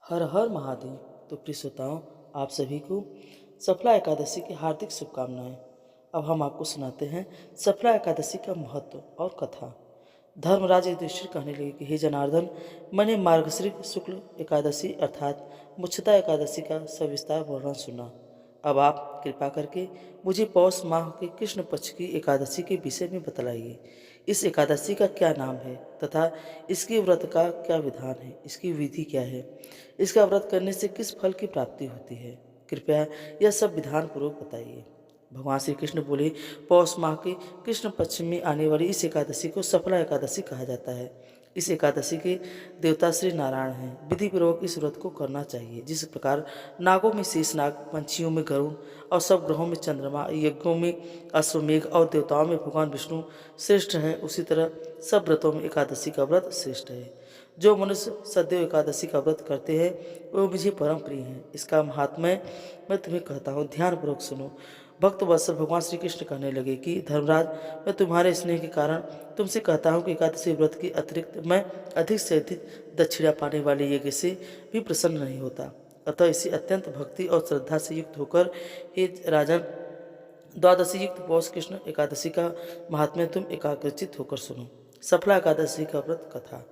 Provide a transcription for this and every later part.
हर हर महादेव। तो प्रिय श्रोताओं, आप सभी को सफला एकादशी की हार्दिक शुभकामनाएं। अब हम आपको सुनाते हैं सफला एकादशी का महत्व और कथा। धर्मराज युधिष्ठिर कहने लगे कि हे जनार्दन, मैंने मार्गशीर्ष शुक्ल एकादशी अर्थात मुच्छता एकादशी का सविस्तार वर्णन सुना। अब आप कृपा करके मुझे पौष माह के कृष्ण पक्ष की एकादशी के विषय में बतलाइए। इस एकादशी का क्या नाम है तथा इसके व्रत का क्या विधान है, इसकी विधि क्या है, इसका व्रत करने से किस फल की प्राप्ति होती है। कृपया यह सब विधान पूर्वक बताइए। भगवान श्री कृष्ण बोले, पौष माह के कृष्ण पक्ष में आने वाली इस एकादशी को सफला एकादशी कहा जाता है। इस एकादशी के देवता श्री नारायण हैं। विधि पूर्वक इस व्रत को करना चाहिए। जिस प्रकार नागों में शेषनाग, पंछियों में गरुड़ और सब ग्रहों में चंद्रमा, यज्ञों में अश्वमेघ और देवताओं में भगवान विष्णु श्रेष्ठ है, उसी तरह सब व्रतों में एकादशी का व्रत श्रेष्ठ है। जो मनुष्य सदैव एकादशी का व्रत करते हैं वो मुझे परम प्रिय हैं। इसका महात्म्य मैं तुम्हें कहता हूँ, ध्यानपूर्वक सुनो। भक्त वत्सल भगवान श्री कृष्ण कहने लगे कि धर्मराज, मैं तुम्हारे स्नेह के कारण तुमसे कहता हूँ कि एकादशी व्रत के अतिरिक्त मैं अधिक से अधिक दक्षिणा पाने वाले यज्ञ से भी प्रसन्न नहीं होता। अतः इसी अत्यंत भक्ति और श्रद्धा से युक्त होकर हे राजन, द्वादशी युक्त पौष कृष्ण एकादशी का महात्म्य तुम एकाग्रचित होकर सुनो। सफला एकादशी का व्रत कथा।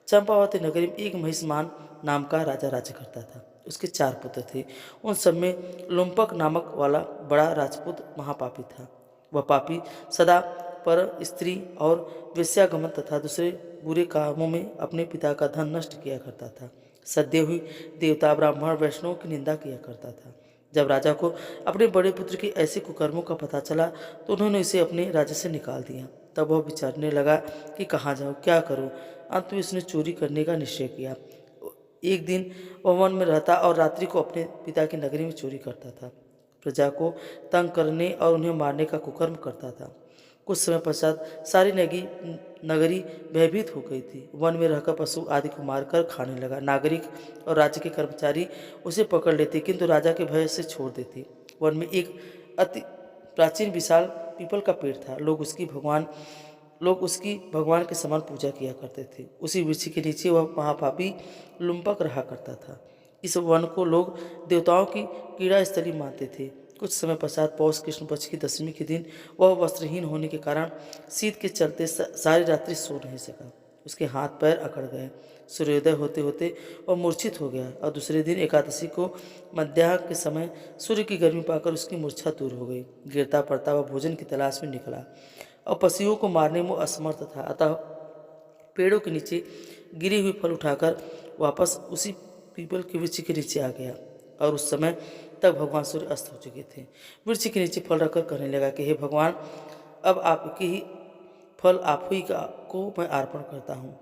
चंपावती नगरी में एक महिष्मान नाम का राजा राज्य करता था। उसके 4 पुत्र थे। उन सब में लुम्पक नामक वाला बड़ा राजपूत महापापी था। वह पापी सदा पर स्त्री और वेश्यागमन तथा दूसरे बुरे कामों में अपने पिता का धन नष्ट किया करता था। सद्य हुई देवता, ब्राह्मण, वैष्णव की निंदा किया करता था। जब राजा को अपने बड़े पुत्र के ऐसे कुकर्मों का पता चला तो उन्होंने इसे अपने राज्य से निकाल दिया। तब वह विचारने लगा कि कहाँ जाऊँ, क्या करूँ। अंत में उसने चोरी करने का निश्चय किया। एक दिन वह वन में रहता और रात्रि को अपने पिता की नगरी में चोरी करता था। प्रजा को तंग करने और उन्हें मारने का कुकर्म करता था। कुछ समय पश्चात सारी नगरी भयभीत हो गई थी। वन में रहकर पशु आदि को मारकर खाने लगा। नागरिक और राज्य के कर्मचारी उसे पकड़ लेते किंतु राजा के भय से छोड़ देते। वन में एक अति प्राचीन विशाल पीपल का पेड़ था। लोग उसकी भगवान के समान पूजा किया करते थे। उसी वृक्ष के नीचे वह महापापी लुम्पक रहा करता था। इस वन को लोग देवताओं की क्रीड़ा स्थली मानते थे। कुछ समय पश्चात पौष कृष्ण पक्ष की दशमी के दिन वह वस्त्रहीन होने के कारण शीत के चलते सारी रात्रि सो नहीं सका। उसके हाथ पैर अकड़ गए। सूर्योदय होते होते वह मूर्छित हो गया और दूसरे दिन एकादशी को मध्याह्न के समय सूर्य की गर्मी पाकर उसकी मूर्छा दूर हो गई। गिरता पड़ता वह भोजन की तलाश में निकला और पशुओं को मारने में असमर्थ था। अतः पेड़ों के नीचे गिरे हुए फल उठाकर वापस उसी पीपल के वृक्ष के नीचे आ गया और उस समय तक भगवान सूर्य अस्त हो चुके थे। वृक्ष के नीचे फल रखकर कहने लगा कि हे भगवान, अब आपके ही फल आप ही को मैं अर्पण करता हूँ।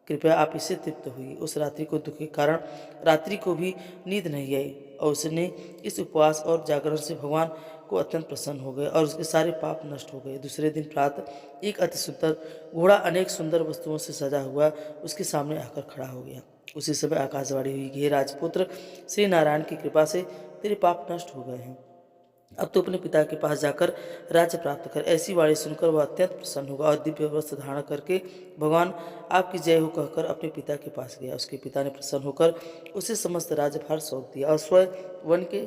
कृपया आप इससे तृप्त हुई। उस रात्रि को दुख के कारण रात्रि को भी नींद नहीं आई और उसने इस उपवास और जागरण से भगवान को अत्यंत प्रसन्न हो गए और उसके सारे पाप नष्ट हो गए। दूसरे दिन प्रातः एक अति सुंदर घोड़ा अनेक सुंदर वस्तुओं से सजा हुआ उसके सामने आकर खड़ा हो गया। उसी समय आकाशवाणी हुई कि हे राजपुत्र, श्री नारायण की कृपा से तेरे पाप नष्ट हो गए हैं। अब तो अपने पिता के पास जाकर राज्य प्राप्त कर। ऐसी वाणी सुनकर वह अत्यंत प्रसन्न होगा और दिव्य वस्त्र धारण करके भगवान आपकी जय हो कहकर अपने पिता के पास गया। उसके पिता ने प्रसन्न होकर उसे समस्त राज्यभार सौंप दिया और स्वयं वन के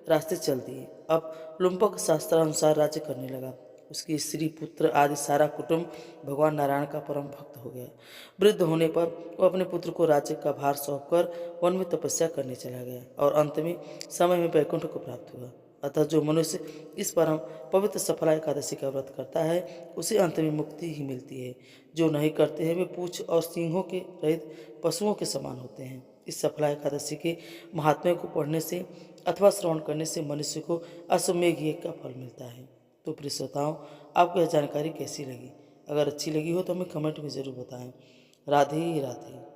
रास्ते चल दिए। अब लुम्पक शास्त्रानुसार राज्य करने लगा। उसकी स्त्री, पुत्र आदि सारा कुटुंब भगवान नारायण का परम भक्त हो गया। वृद्ध होने पर वह अपने पुत्र को राज्य का भार सौंपकर वन में तपस्या करने चला गया और अंत में समय में वैकुंठ को प्राप्त हुआ। अतः जो मनुष्य इस परम पवित्र सफला एकादशी का व्रत करता है उसे अंत में मुक्ति ही मिलती है। जो नहीं करते हैं वे पूंछ और सींगों के रहित पशुओं के समान होते हैं। इस सफला एकादशी के महात्म्य को पढ़ने से अथवा श्रवण करने से मनुष्य को अश्वमेघ यज्ञ का फल मिलता है। तो प्रिय श्रोताओं, आपको यह जानकारी कैसी लगी? अगर अच्छी लगी हो तो हमें कमेंट में ज़रूर बताएं। राधे राधे।